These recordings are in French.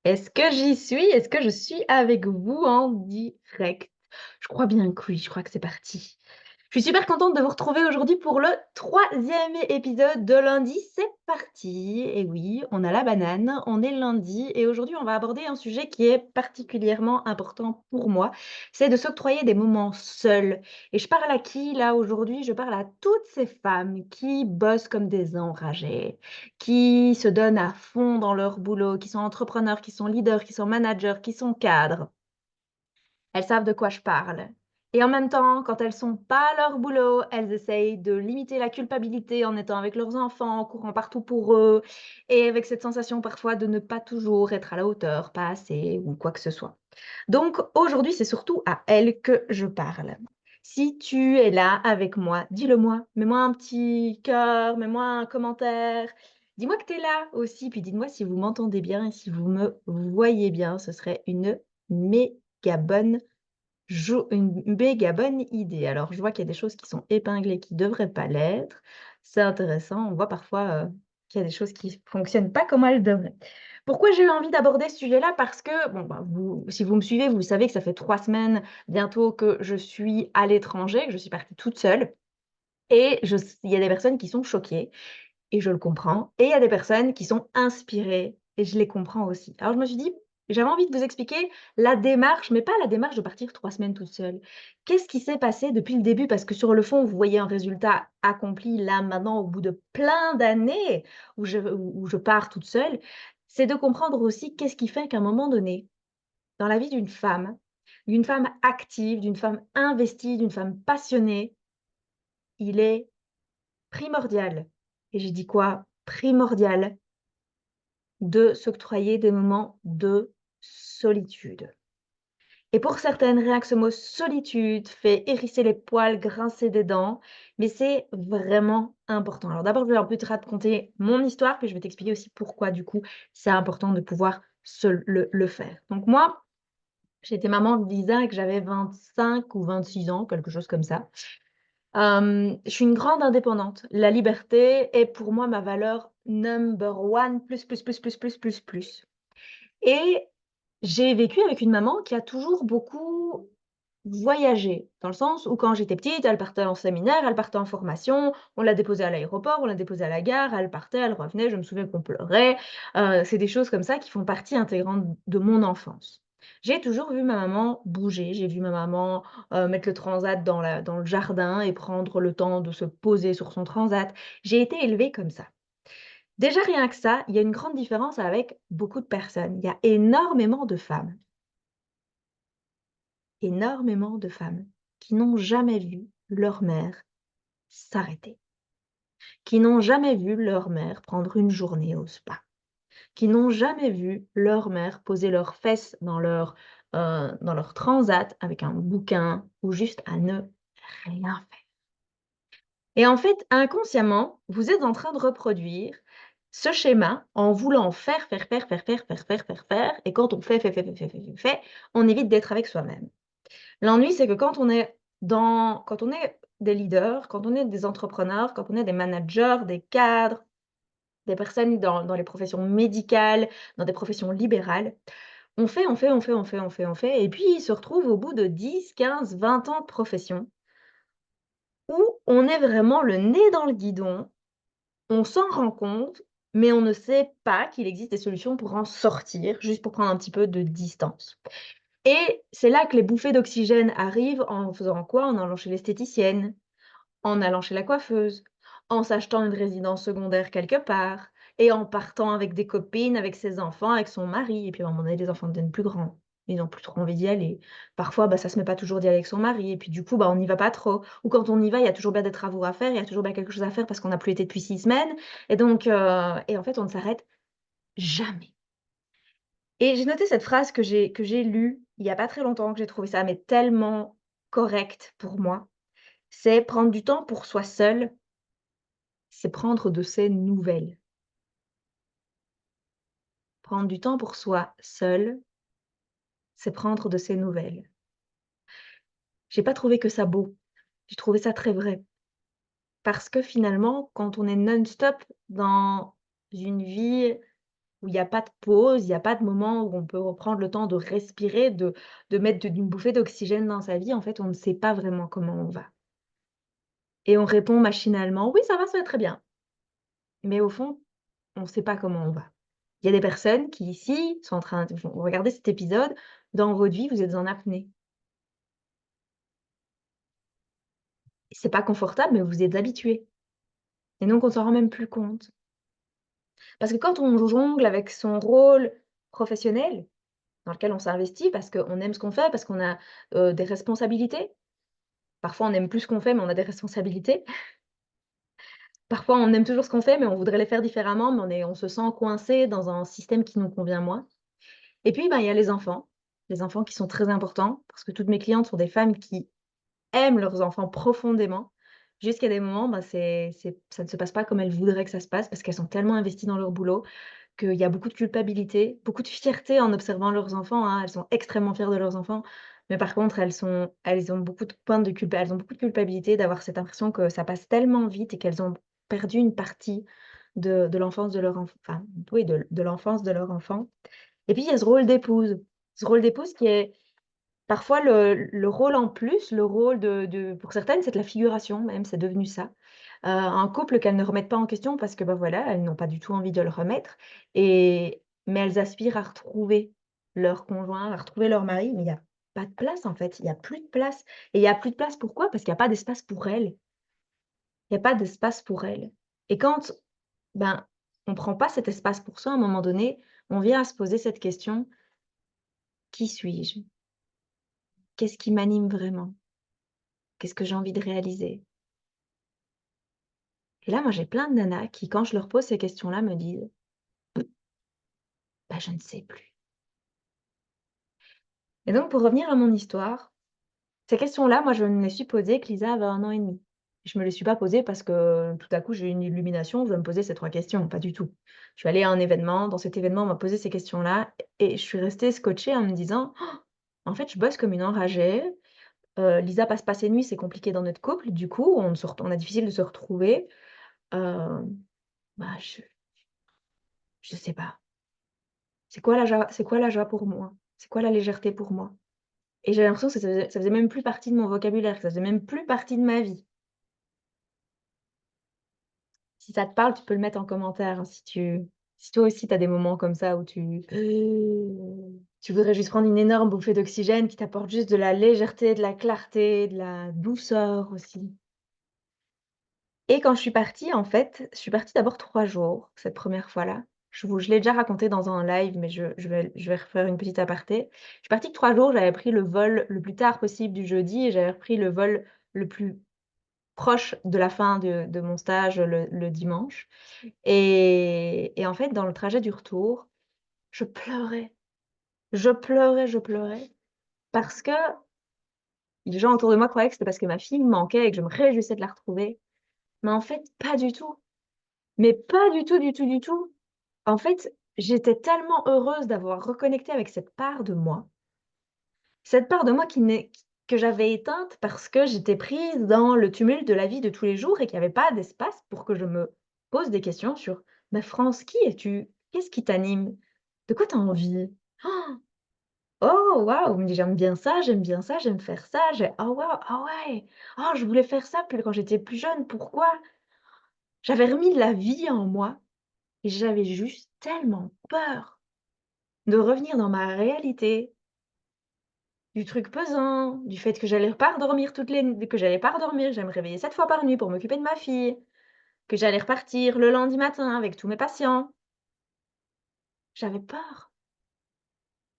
Est-ce que j'y suis? Est-ce que je suis avec vous en direct? Je crois bien que oui, je crois que c'est parti. Je suis super contente de vous retrouver aujourd'hui pour le troisième épisode de lundi. C'est parti! Et oui, on a la banane, on est lundi et aujourd'hui on va aborder un sujet qui est particulièrement important pour moi. C'est de s'octroyer des moments seuls. Et je parle à qui là aujourd'hui? Je parle à toutes ces femmes qui bossent comme des enragées, qui se donnent à fond dans leur boulot, qui sont entrepreneurs, qui sont leaders, qui sont managers, qui sont cadres. Elles savent de quoi je parle. Et en même temps, quand elles sont pas à leur boulot, elles essayent de limiter la culpabilité en étant avec leurs enfants, en courant partout pour eux et avec cette sensation parfois de ne pas toujours être à la hauteur, pas assez ou quoi que ce soit. Donc aujourd'hui, c'est surtout à elles que je parle. Si tu es là avec moi, dis-le moi. Mets-moi un petit cœur, mets-moi un commentaire. Dis-moi que tu es là aussi, puis dites-moi si vous m'entendez bien et si vous me voyez bien. Ce serait une méga bonne une méga bonne idée. Alors, je vois qu'il y a des choses qui sont épinglées qui ne devraient pas l'être. C'est intéressant. On voit parfois, qu'il y a des choses qui fonctionnent pas comme elles devraient. Pourquoi j'ai eu envie d'aborder ce sujet-là? Parce que, bon, bah, si vous me suivez, vous savez que ça fait 3 semaines bientôt que je suis à l'étranger, que je suis partie toute seule et il y a des personnes qui sont choquées et je le comprends et il y a des personnes qui sont inspirées et je les comprends aussi. Alors je me suis dit: «J'avais envie de vous expliquer la démarche, mais pas la démarche de partir 3 semaines toute seule. Qu'est-ce qui s'est passé depuis le début?» parce que sur le fond, vous voyez un résultat accompli là, maintenant, au bout de plein d'années où je pars toute seule. C'est de comprendre aussi qu'est-ce qui fait qu'à un moment donné, dans la vie d'une femme active, d'une femme investie, d'une femme passionnée, il est primordial et j'ai dit quoi? Primordial de s'octroyer des moments de solitude. Et pour certaines, rien que ce mot solitude fait hérisser les poils, grincer des dents, mais c'est vraiment important. Alors d'abord, je vais un peu te raconter mon histoire, puis je vais t'expliquer aussi pourquoi du coup c'est important de pouvoir le faire. Donc moi, j'ai été maman de Lisa que j'avais 25 ou 26 ans, quelque chose comme ça. Je suis une grande indépendante. La liberté est pour moi ma valeur number one, plus, plus, plus, plus, plus, plus, plus. Et j'ai vécu avec une maman qui a toujours beaucoup voyagé, dans le sens où quand j'étais petite, elle partait en séminaire, elle partait en formation, on l'a déposée à l'aéroport, on l'a déposée à la gare, elle partait, elle revenait, je me souviens qu'on pleurait. C'est des choses comme ça qui font partie intégrante de mon enfance. J'ai toujours vu ma maman bouger, j'ai vu ma maman, mettre le transat dans le jardin et prendre le temps de se poser sur son transat. J'ai été élevée comme ça. Déjà rien que ça, il y a une grande différence avec beaucoup de personnes. Il y a énormément de femmes qui n'ont jamais vu leur mère s'arrêter, qui n'ont jamais vu leur mère prendre une journée au spa, qui n'ont jamais vu leur mère poser leurs fesses dans leur transat avec un bouquin ou juste à ne rien faire. Et en fait, inconsciemment, vous êtes en train de reproduire ce schéma en voulant faire, faire, faire, faire, faire, faire, faire, faire, faire et quand on fait, on évite d'être avec soi-même. L'ennui, c'est que quand on est des leaders, quand on est des entrepreneurs, quand on est des managers, des cadres, des personnes dans les professions médicales, dans des professions libérales, on fait, on fait, on fait, on fait, on fait, on fait et puis il se retrouve au bout de 10, 15, 20 ans de profession où on est vraiment le nez dans le guidon, on s'en rend compte, mais on ne sait pas qu'il existe des solutions pour en sortir, juste pour prendre un petit peu de distance. Et c'est là que les bouffées d'oxygène arrivent en faisant quoi? En allant chez l'esthéticienne, en allant chez la coiffeuse, en s'achetant une résidence secondaire quelque part et en partant avec des copines, avec ses enfants, avec son mari et puis à un moment donné, les enfants deviennent plus grands. Ils ont plus trop envie d'y aller. Parfois, bah, ça se met pas toujours d'y aller avec son mari et puis du coup, bah, on n'y va pas trop ou quand on y va, il y a toujours bien des travaux à faire, il y a toujours bien quelque chose à faire parce qu'on n'a plus été depuis 6 semaines et donc et en fait, on ne s'arrête jamais. Et j'ai noté cette phrase que j'ai lue il y a pas très longtemps, que j'ai trouvé ça mais tellement correct pour moi. C'est: «Prendre du temps pour soi seul, c'est prendre de ses nouvelles». Prendre du temps pour soi seul, c'est prendre de ses nouvelles. J'ai pas trouvé que ça beau, j'ai trouvé ça très vrai. Parce que finalement, quand on est non-stop dans une vie où il y a pas de pause, il y a pas de moment où on peut reprendre le temps de respirer, de mettre une bouffée d'oxygène dans sa vie, en fait, on ne sait pas vraiment comment on va et on répond machinalement: «Oui, ça va très bien», mais au fond, on ne sait pas comment on va. Il y a des personnes qui, ici, sont en train de vont regarder cet épisode, dans votre vie, vous êtes en apnée. C'est pas confortable, mais vous êtes habitués et donc on s'en rend même plus compte. Parce que quand on jongle avec son rôle professionnel, dans lequel on s'investit parce qu'on aime ce qu'on fait, parce qu'on a, des responsabilités. Parfois, on aime plus ce qu'on fait, mais on a des responsabilités. Parfois, on aime toujours ce qu'on fait, mais on voudrait les faire différemment, mais on se sent coincé dans un système qui nous convient moins. Et puis, ben, il y a les enfants qui sont très importants parce que toutes mes clientes sont des femmes qui aiment leurs enfants profondément, jusqu'à des moments, bah, ça ne se passe pas comme elles voudraient que ça se passe parce qu'elles sont tellement investies dans leur boulot qu'il y a beaucoup de culpabilité, beaucoup de fierté en observant leurs enfants, hein. Elles sont extrêmement fières de leurs enfants, mais par contre, elles ont beaucoup de pointes de culpa elles ont beaucoup de culpabilité d'avoir cette impression que ça passe tellement vite et qu'elles ont perdu une partie de l'enfance de leur enfin, oui, de l'enfance de leur enfant. Et puis il y a ce rôle d'épouse qui est parfois le rôle en plus, le rôle de pour certaines, c'est de la figuration même, c'est devenu ça. Un couple qu'elles ne remettent pas en question parce que, bah, voilà, elles n'ont pas du tout envie de le remettre mais elles aspirent à retrouver leur conjoint, à retrouver leur mari, mais il y a pas de place en fait, il y a plus de place et il y a plus de place pourquoi? Parce qu'il y a pas d'espace pour elles. Il y a pas d'espace pour elles et quand, ben, on prend pas cet espace pour soi, à un moment donné, on vient à se poser cette question: «Qui suis-je? Qu'est-ce qui m'anime vraiment? Qu'est-ce que j'ai envie de réaliser?» Et là, moi, j'ai plein de nanas qui, quand je leur pose ces questions-là, me disent: «Bah, je ne sais plus». Et donc pour revenir à mon histoire, ces questions-là, moi, je me les suis posées que Lisa avait 1 an et demi. Je me les suis pas posées parce que tout à coup j'ai eu une illumination, je vais me poser ces 3 questions, pas du tout. Je suis allée à un événement, dans cet événement, on m'a posé ces questions-là et je suis restée scotchée en me disant: «Oh, en fait, je bosse comme une enragée, Lisa passe pas ses nuits, c'est compliqué dans notre couple, du coup, on a difficile de se retrouver, heu, bah, je sais pas. C'est quoi la joie pour moi? C'est quoi la légèreté pour moi?» Et j'ai l'impression que ça faisait même plus partie de mon vocabulaire, que ça faisait même plus partie de ma vie. Si ça te parle, tu peux le mettre en commentaire, hein, si toi aussi tu as des moments comme ça où tu voudrais juste prendre une énorme bouffée d'oxygène qui t'apporte juste de la légèreté, de la clarté, de la douceur aussi. Et quand je suis partie, en fait, je suis partie d'abord 3 jours, cette première fois-là. Je l'ai déjà raconté dans un live, mais je vais refaire une petite aparté. Je suis partie que 3 jours, j'avais pris le vol le plus tard possible du jeudi et j'avais repris le vol le plus proche de la fin de mon stage le dimanche et en fait, dans le trajet du retour, je pleurais. Je pleurais, je pleurais parce que les gens autour de moi croyaient que c'était parce que ma fille me manquait et que je me réjouissais de la retrouver, mais en fait, pas du tout. Mais pas du tout, du tout, du tout. En fait, j'étais tellement heureuse d'avoir reconnecté avec cette part de moi qui n'est que j'avais éteinte parce que j'étais prise dans le tumulte de la vie de tous les jours et qu'il y avait pas d'espace pour que je me pose des questions sur: «Mais France, qui es-tu? Qu'est-ce qui t'anime? De quoi tu as envie? Oh waouh!» Me dit: j'aime bien ça, j'aime faire ça, oh waouh, ah ouais! Oh, je voulais faire ça plus quand j'étais plus jeune, pourquoi?» J'avais remis de la vie en moi et j'avais juste tellement peur de revenir dans ma réalité, du truc pesant, du fait que j'allais pas redormir que j'allais pas redormir, j'allais me réveiller 7 fois par nuit pour m'occuper de ma fille, que j'allais repartir le lundi matin avec tous mes patients. J'avais peur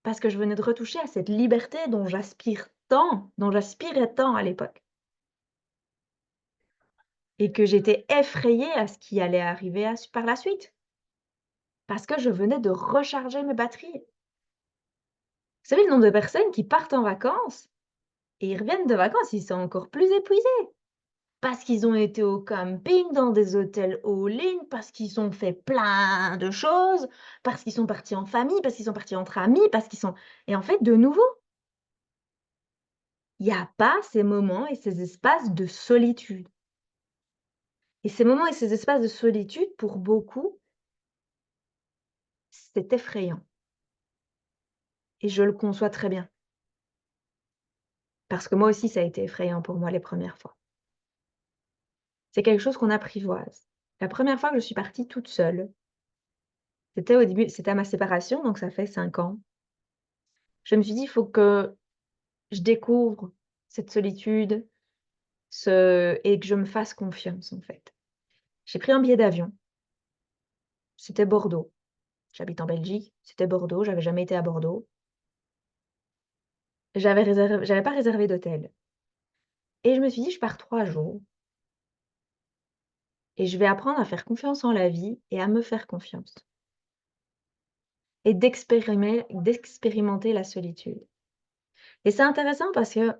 parce que je venais de retoucher à cette liberté dont j'aspirais tant à l'époque et que j'étais effrayée à ce qui allait arriver par la suite parce que je venais de recharger mes batteries. Vous savez le nombre de personnes qui partent en vacances et ils reviennent de vacances, ils sont encore plus épuisés. Parce qu'ils ont été au camping, dans des hôtels all-in, parce qu'ils ont fait plein de choses, parce qu'ils sont partis en famille, parce qu'ils sont partis entre amis, parce qu'ils sont et en fait, de nouveau, il y a pas ces moments et ces espaces de solitude et ces moments et ces espaces de solitude, pour beaucoup, c'est effrayant et je le conçois très bien parce que moi aussi ça a été effrayant pour moi les premières fois. C'est quelque chose qu'on apprivoise. La première fois que je suis partie toute seule, c'était à ma séparation, donc ça fait 5 ans. Je me suis dit: «Il faut que je découvre cette solitude, et que je me fasse confiance», en fait. J'ai pris un billet d'avion, c'était Bordeaux. J'habite en Belgique, c'était Bordeaux, j'avais jamais été à Bordeaux. J'avais pas réservé d'hôtel et je me suis dit: «Je pars 3 jours et je vais apprendre à faire confiance en la vie et à me faire confiance et d'expérimenter la solitude» et c'est intéressant parce qu'à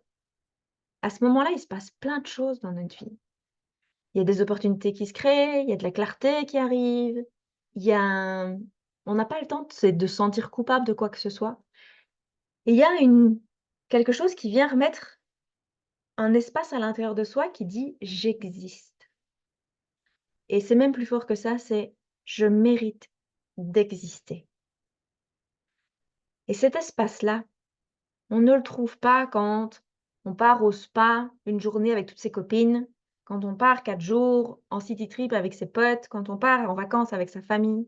ce moment-là, il se passe plein de choses dans notre vie. Il y a des opportunités qui se créent, il y a de la clarté qui arrive, il y a un on n'a pas le temps de se sentir coupable de quoi que ce soit et il y a quelque chose qui vient remettre un espace à l'intérieur de soi qui dit: «J'existe» et c'est même plus fort que ça, c'est: «Je mérite d'exister» et cet espace-là, on ne le trouve pas quand on part au spa une journée avec toutes ses copines, quand on part 4 jours en city trip avec ses potes, quand on part en vacances avec sa famille.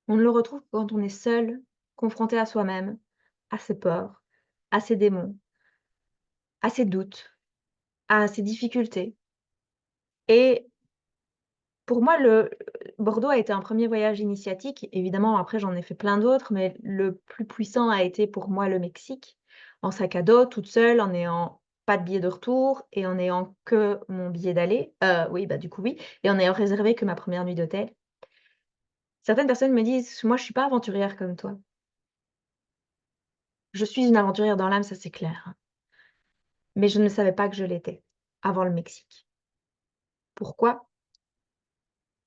On ne le retrouve que quand on est seul, confronté à soi-même, à ses peurs, à ses démons, à ses doutes, à ses difficultés et pour moi, Bordeaux a été un premier voyage initiatique. Évidemment, après, j'en ai fait plein d'autres, mais le plus puissant a été pour moi le Mexique, en sac à dos, toute seule, en n'ayant pas de billet de retour et en n'ayant que mon billet d'aller. Oui, bah, du coup, oui et en ayant réservé que ma première nuit d'hôtel. Certaines personnes me disent: «Moi, je suis pas aventurière comme toi». Je suis une aventurière dans l'âme, ça, c'est clair, hein, mais je ne savais pas que je l'étais, avant le Mexique. Pourquoi?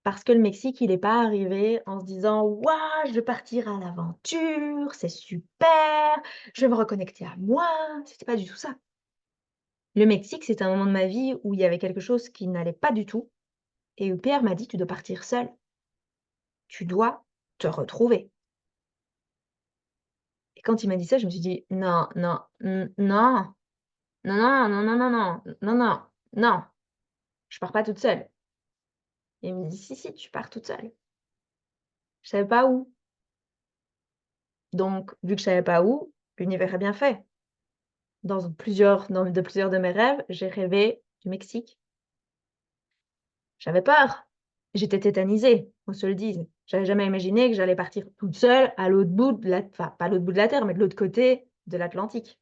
Parce que le Mexique, il est pas arrivé en se disant: «Waouh, je vais partir à l'aventure, c'est super, je vais me reconnecter à moi». C'était pas du tout ça. Le Mexique, c'était un moment de ma vie où il y avait quelque chose qui n'allait pas du tout et où Pierre m'a dit: «Tu dois partir seule, tu dois te retrouver» et quand il m'a dit ça, je me suis dit: «Non, non, non, non, non, non, non, non, non, non, non, non, je pars pas toute seule». Et il me dit: «Si, si, tu pars toute seule». Je savais pas où, donc vu que je savais pas où, l'univers a bien fait. Dans plusieurs de mes rêves, j'ai rêvé du Mexique. J'avais peur. J'étais tétanisée, qu'on se le dise. J'avais jamais imaginé que j'allais partir toute seule à l'autre bout de la enfin, pas l'autre bout de la terre, mais de l'autre côté de l'Atlantique.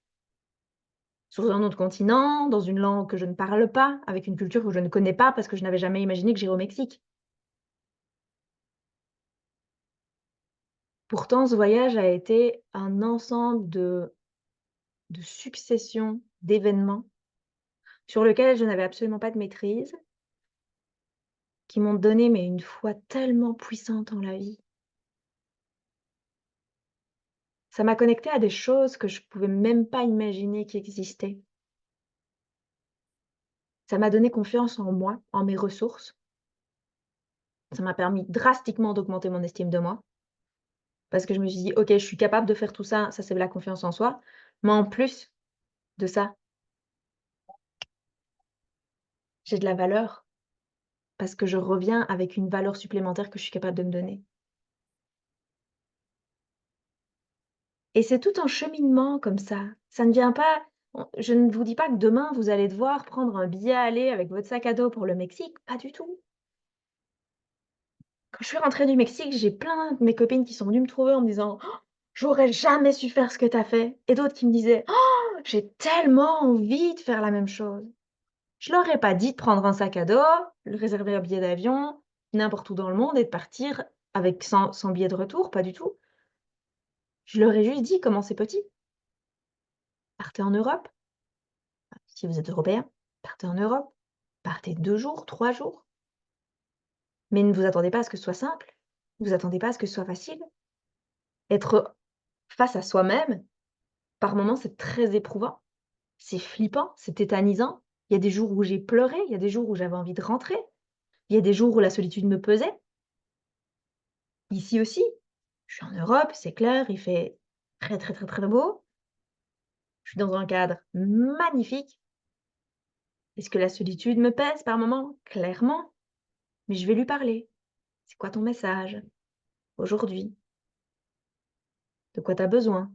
Sur un autre continent, dans une langue que je ne parle pas, avec une culture que je ne connais pas parce que je n'avais jamais imaginé que j'irais au Mexique. Pourtant, ce voyage a été un ensemble de successions d'événements sur lequel je n'avais absolument pas de maîtrise, qui m'ont donné mais une foi tellement puissante en la vie. Ça m'a connectée à des choses que je pouvais même pas imaginer qui existaient. Ça m'a donné confiance en moi, en mes ressources. Ça m'a permis drastiquement d'augmenter mon estime de moi, parce que je me suis dit: «OK, je suis capable de faire tout ça», ça c'est de la confiance en soi. Mais en plus de ça, j'ai de la valeur, parce que je reviens avec une valeur supplémentaire que je suis capable de me donner. Et c'est tout un cheminement comme ça. Ça ne vient pas je ne vous dis pas que demain vous allez devoir prendre un billet aller avec votre sac à dos pour le Mexique, pas du tout. Quand je suis rentrée du Mexique, j'ai plein de mes copines qui sont venues me trouver en me disant: «Oh, j'aurais jamais su faire ce que tu as fait» et d'autres qui me disaient: «Oh, j'ai tellement envie de faire la même chose». Je leur ai pas dit de prendre un sac à dos, de réserver un billet d'avion n'importe où dans le monde et de partir avec sans billet de retour, pas du tout. Je leur ai juste dit: «Commencez petit, partez en Europe, si vous êtes européen, partez en Europe, partez 2 jours, 3 jours, mais ne vous attendez pas à ce que ce soit simple, ne vous attendez pas à ce que ce soit facile». Être face à soi-même, par moments, c'est très éprouvant. C'est flippant, c'est tétanisant. Il y a des jours où j'ai pleuré, il y a des jours où j'avais envie de rentrer, il y a des jours où la solitude me pesait. Ici aussi, je suis en Europe, c'est clair, il fait très, très, très, très beau. Je suis dans un cadre magnifique. Est-ce que la solitude me pèse par moments? Clairement, mais je vais lui parler. C'est quoi ton message aujourd'hui? De quoi tu as besoin?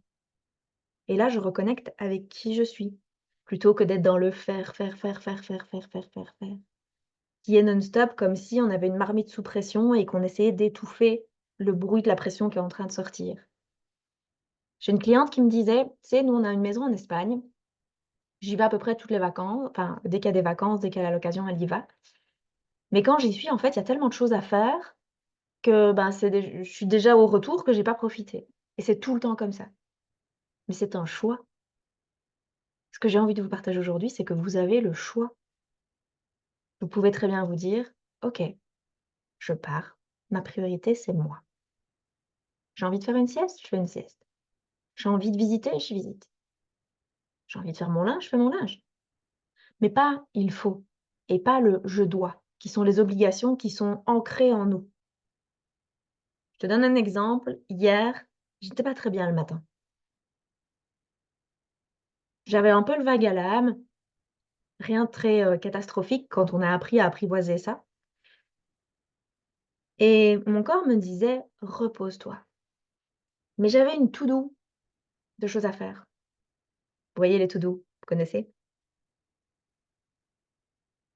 Et là, je reconnecte avec qui je suis, plutôt que d'être dans le faire, faire, faire, faire, faire, faire, faire, faire, faire, qui est non-stop comme si on avait une marmite sous pression et qu'on essayait d'étouffer le bruit de la pression qui est en train de sortir. J'ai une cliente qui me disait: «Tu sais, nous, on a une maison en Espagne, j'y vais à peu près toutes les vacances, enfin, dès qu'il y a des vacances, dès qu'elle a l'occasion, elle y va. Mais quand j'y suis, en fait, il y a tellement de choses à faire que, ben, je suis déjà au retour que j'ai pas profité et c'est tout le temps comme ça. Mais c'est un choix. Ce que j'ai envie de vous partager aujourd'hui, c'est que vous avez le choix. Vous pouvez très bien vous dire: «OK, je pars. Ma priorité, c'est moi. J'ai envie de faire une sieste, je fais une sieste. J'ai envie de visiter, je visite. J'ai envie de faire mon linge, je fais mon linge». Mais pas «il faut» et pas le «je dois», qui sont les obligations qui sont ancrées en nous. Je te donne un exemple. Hier, j'étais pas très bien le matin. J'avais un peu le vague à l'âme, rien de très, catastrophique quand on a appris à apprivoiser ça et mon corps me disait: «Repose-toi». Mais j'avais une to do de choses à faire. Vous voyez les to do? Vous connaissez?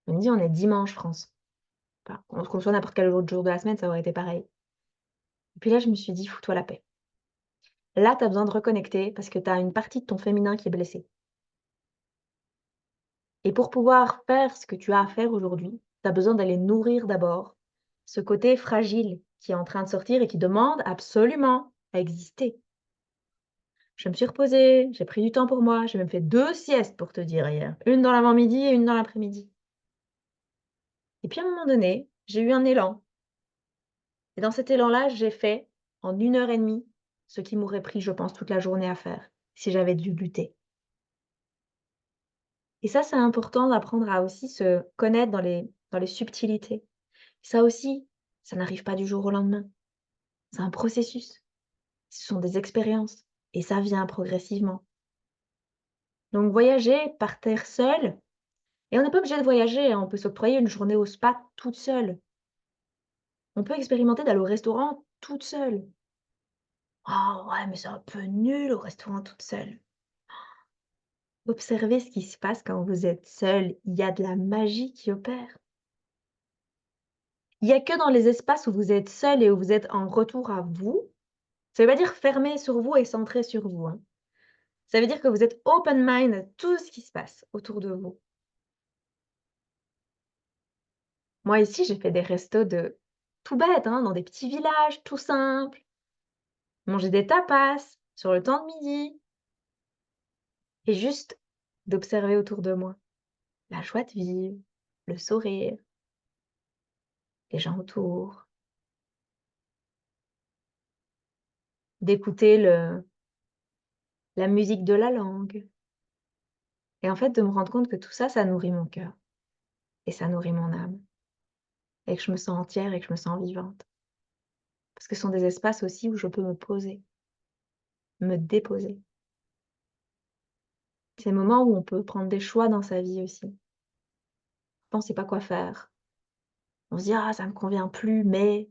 Je me dis: «On est dimanche, France». Enfin, qu'on soit n'importe quel autre jour de la semaine, ça aurait été pareil. Et puis là, je me suis dit: «Fous-toi la paix». Là, tu as besoin de reconnecter parce que tu as une partie de ton féminin qui est blessée. Et pour pouvoir faire ce que tu as à faire aujourd'hui, tu as besoin d'aller nourrir d'abord ce côté fragile qui est en train de sortir et qui demande absolument à exister. Je me suis reposée, j'ai pris du temps pour moi, j'ai même fait 2 siestes pour te dire hier, une dans l'avant-midi et une dans l'après-midi. Et puis à un moment donné, j'ai eu un élan et dans cet élan-là, j'ai fait en 1 heure et demie ce qui m'aurait pris, je pense, toute la journée à faire si j'avais dû lutter. Et ça, c'est important d'apprendre à aussi se connaître dans les subtilités. Ça aussi, ça n'arrive pas du jour au lendemain. C'est un processus, ce sont des expériences et ça vient progressivement. Donc voyager, partir seule et on n'est pas obligé de voyager, hein, on peut s'octroyer une journée au spa toute seule. On peut expérimenter d'aller au restaurant toute seule. «Ah ouais, mais c'est un peu nul au restaurant toute seule». Observez ce qui se passe quand vous êtes seule, il y a de la magie qui opère. Il y a que dans les espaces où vous êtes seule et où vous êtes en retour à vous, ça veut pas dire fermé sur vous et centré sur vous, hein. Ça veut dire que vous êtes open mind à tout ce qui se passe autour de vous. Moi ici, j'ai fait des restos de tout bêtes, hein, dans des petits villages, tout simples, manger des tapas sur le temps de midi et juste d'observer autour de moi la joie de vivre, le sourire, les gens autour, d'écouter la musique de la langue et en fait de me rendre compte que tout ça, ça nourrit mon cœur et ça nourrit mon âme et que je me sens entière et que je me sens vivante. Parce que ce sont des espaces aussi où je peux me poser, me déposer. Ces moments où on peut prendre des choix dans sa vie aussi. On sait pas quoi faire. On se dit: «Ah ça me convient plus, mais»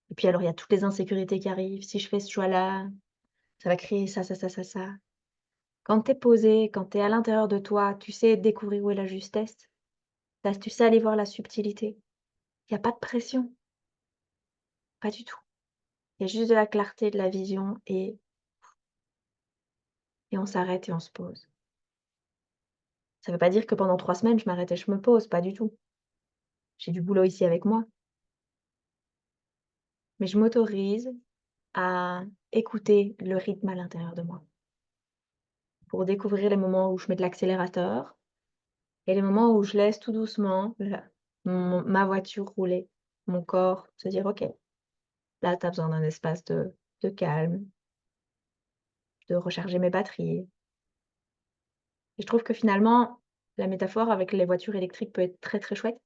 et puis alors il y a toutes les insécurités qui arrivent. Si je fais ce choix-là, ça va créer ça, ça, ça, ça, ça. Quand tu es posé, quand tu es à l'intérieur de toi, tu sais découvrir où est la justesse. Tu sais aller voir la subtilité. Il y a pas de pression, pas du tout. Il y a juste de la clarté, de la vision et on s'arrête et on se pose. Ça veut pas dire que pendant 3 semaines je m'arrête et je me pose, pas du tout. J'ai du boulot ici avec moi, mais je m'autorise à écouter le rythme à l'intérieur de moi, pour découvrir les moments où je mets de l'accélérateur et les moments où je laisse tout doucement ma voiture rouler, mon corps se dire: «OK, là, tu as besoin d'un espace de calme, de recharger mes batteries» et je trouve que finalement, la métaphore avec les voitures électriques peut être très, très chouette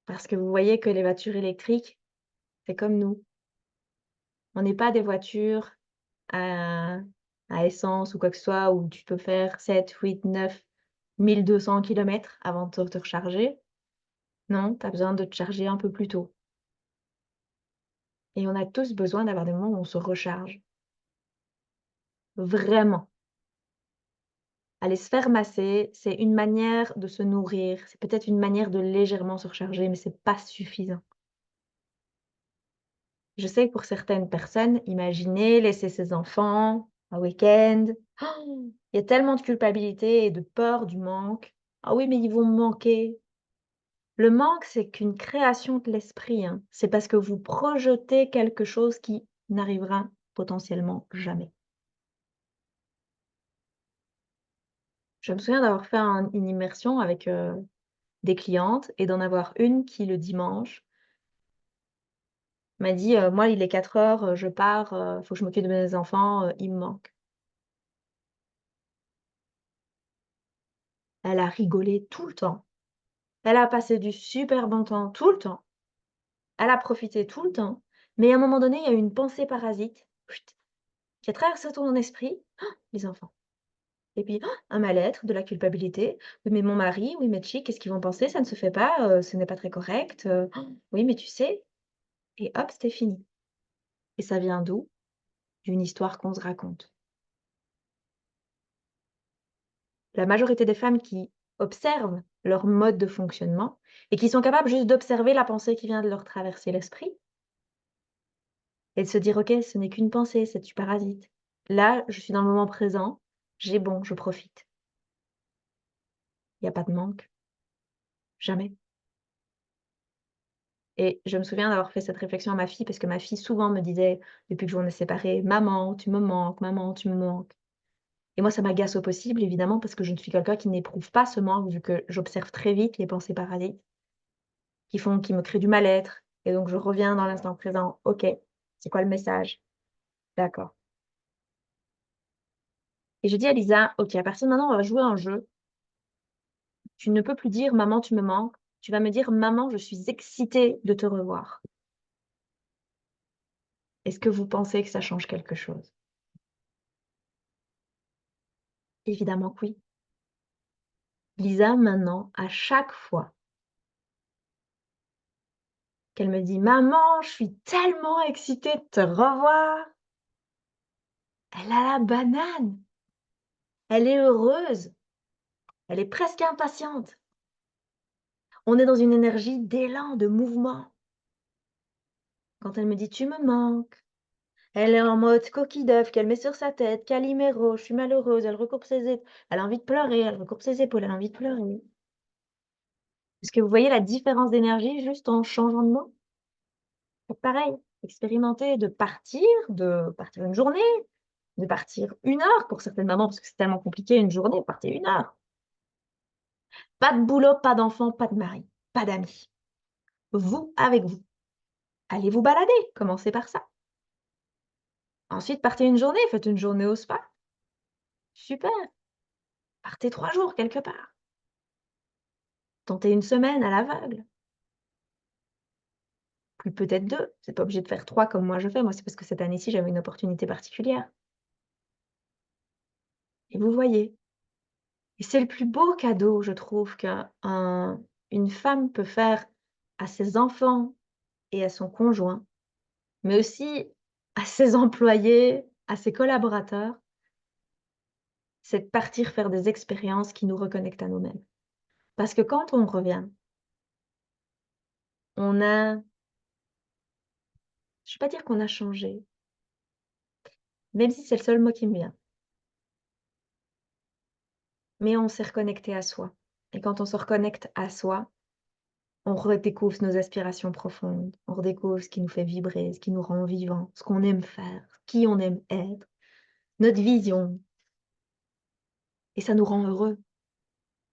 parce que vous voyez que les voitures électriques, c'est comme nous. On n'est pas des voitures à à essence ou quoi que ce soit où tu peux faire 7, 8, 9, 1 200 kilomètres avant de te recharger. Non, tu as besoin de te charger un peu plus tôt et on a tous besoin d'avoir des moments où on se recharge. Vraiment. Aller se faire masser, c'est une manière de se nourrir, c'est peut-être une manière de légèrement se recharger, mais c'est pas suffisant. Je sais que pour certaines personnes, imaginez laisser ses enfants un week-end. Il y a tellement de culpabilité et de peur du manque. «Ah oui, mais ils vont me manquer». Le manque, c'est qu'une création de l'esprit, hein. C'est parce que vous projetez quelque chose qui n'arrivera potentiellement jamais. Je me souviens d'avoir fait une immersion avec, des clientes et d'en avoir une qui, le dimanche, m'a dit: «Moi, il est 4 heures, je pars, faut que je m'occupe de mes enfants, il me manque». Elle a rigolé tout le temps. Elle a passé du super bon temps tout le temps. Elle a profité tout le temps. Mais à un moment donné, il y a eu une pensée parasite, chut, qui a traversé ton esprit: «Ah, les enfants». Et puis, «Ah, un mal-être, de la culpabilité. Oui, mais mon mari, oui, mais Tchic, qu'est-ce qu'ils vont penser? Ça ne se fait pas, ce n'est pas très correct, oui, mais tu sais». Et hop, c'était fini. Et ça vient d'où? D'une histoire qu'on se raconte. La majorité des femmes qui observent leur mode de fonctionnement et qui sont capables juste d'observer la pensée qui vient de leur traverser l'esprit et de se dire: «OK, ce n'est qu'une pensée, c'est du parasite. Là, je suis dans le moment présent, j'ai bon, je profite». Il y a pas de manque, jamais. Et je me souviens d'avoir fait cette réflexion à ma fille parce que ma fille souvent me disait, depuis que on est séparés: «Maman, tu me manques, maman, tu me manques». Et moi, ça m'agace au possible évidemment parce que je ne suis quelqu'un qui n'éprouve pas ce manque vu que j'observe très vite les pensées parasites qui me créent du mal-être et donc je reviens dans l'instant présent. OK, c'est quoi le message? D'accord. Et je dis à Lisa: «OK, à partir de maintenant, on va jouer à un jeu. Tu ne peux plus dire: "Maman, tu me manques"». Tu vas me dire: «Maman, je suis excitée de te revoir». Est-ce que vous pensez que ça change quelque chose?» Évidemment que oui. Lisa, maintenant, à chaque fois qu'elle me dit: «Maman, je suis tellement excitée de te revoir», elle a la banane. Elle est heureuse. Elle est presque impatiente. On est dans une énergie d'élan, de mouvement. Quand elle me dit: «Tu me manques», elle est en mode coquille d'œuf qu'elle met sur sa tête, Calimero, je suis malheureuse, elle recourbe ses elle a envie de pleurer, elle recourbe ses épaules, elle a envie de pleurer. Est-ce que vous voyez la différence d'énergie juste en changeant de mot? Faites pareil, expérimentez de partir une journée, de partir 1 heure pour certaines mamans, parce que c'est tellement compliqué une journée, partez 1 heure. Pas de boulot, pas d'enfant, pas de mari, pas d'amis. Vous avec vous. Allez vous balader, commencez par ça. Ensuite, partez une journée, faites une journée au spa. Super, partez 3 jours quelque part. Tentez une semaine à l'aveugle, puis peut-être 2. C'est pas obligé de faire 3 comme moi je fais. Moi, c'est parce que cette année-ci, j'avais une opportunité particulière et vous voyez? Et c'est le plus beau cadeau, je trouve, une femme peut faire à ses enfants et à son conjoint, mais aussi à ses employés, à ses collaborateurs, c'est de partir faire des expériences qui nous reconnectent à nous-mêmes. Parce que quand on revient, on a je vais pas dire qu'on a changé, même si c'est le seul mot qui me vient, mais on s'est reconnecté à soi et quand on se reconnecte à soi, on redécouvre nos aspirations profondes, on redécouvre ce qui nous fait vibrer, ce qui nous rend vivants, ce qu'on aime faire, qui on aime être, notre vision et ça nous rend heureux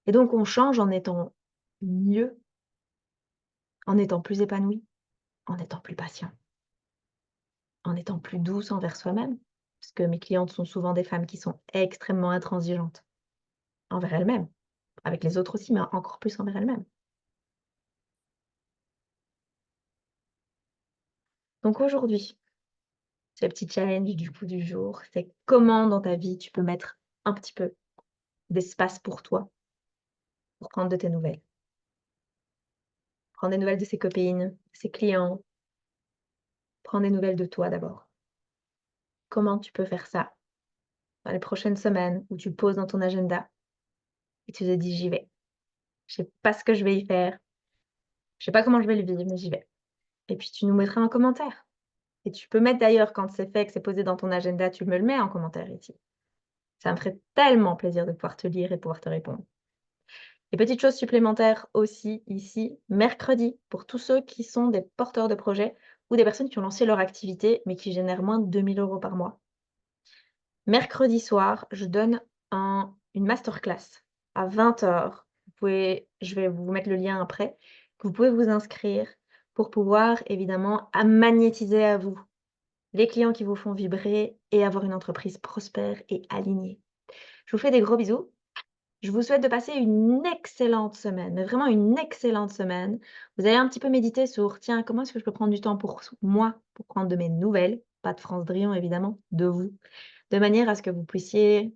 et donc on change en étant mieux, en étant plus épanoui, en étant plus patient, en étant plus douce envers soi-même. Parce que mes clientes sont souvent des femmes qui sont extrêmement intransigeantes envers elles-mêmes, avec les autres aussi, mais encore plus envers elles-mêmes. Donc aujourd'hui, c'est le petit challenge du coup du jour, c'est comment dans ta vie tu peux mettre un petit peu d'espace pour toi, pour prendre de tes nouvelles. Prendre des nouvelles de ses copines, de ses clients, prendre des nouvelles de toi d'abord. Comment tu peux faire ça dans les prochaines semaines où tu poses dans ton agenda et tu te dis: «J'y vais. Je sais pas ce que je vais y faire, je sais pas comment je vais le vivre, mais j'y vais». Et puis tu nous mettras en commentaire. Et tu peux mettre d'ailleurs quand c'est fait, que c'est posé dans ton agenda, tu me le mets en commentaire ici. Ça me ferait tellement plaisir de pouvoir te lire et pouvoir te répondre. Et petite chose supplémentaire aussi ici, mercredi, pour tous ceux qui sont des porteurs de projets ou des personnes qui ont lancé leur activité, mais qui génèrent moins de 2 000 € par mois. Mercredi soir, je donne une masterclass à 20 h. Je vais vous mettre le lien après, que vous pouvez vous inscrire pour pouvoir évidemment magnétiser à vous les clients qui vous font vibrer et avoir une entreprise prospère et alignée. Je vous fais des gros bisous. Je vous souhaite de passer une excellente semaine, mais vraiment une excellente semaine. Vous allez un petit peu méditer sur, tiens, comment est-ce que je peux prendre du temps pour moi, pour prendre de mes nouvelles, pas de France Drion évidemment, de vous, de manière à ce que vous puissiez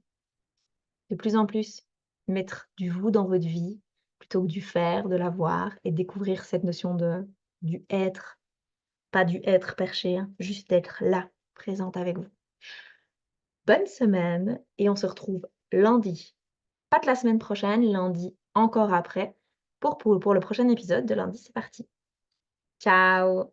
de plus en plus mettre du vous dans votre vie, plutôt que du faire, de l'avoir, et découvrir cette notion du être, pas du être perché, hein, juste d'être là, présente avec vous. Bonne semaine et on se retrouve lundi. Pas de la semaine prochaine, lundi encore après, pour le prochain épisode de lundi, c'est parti. Ciao!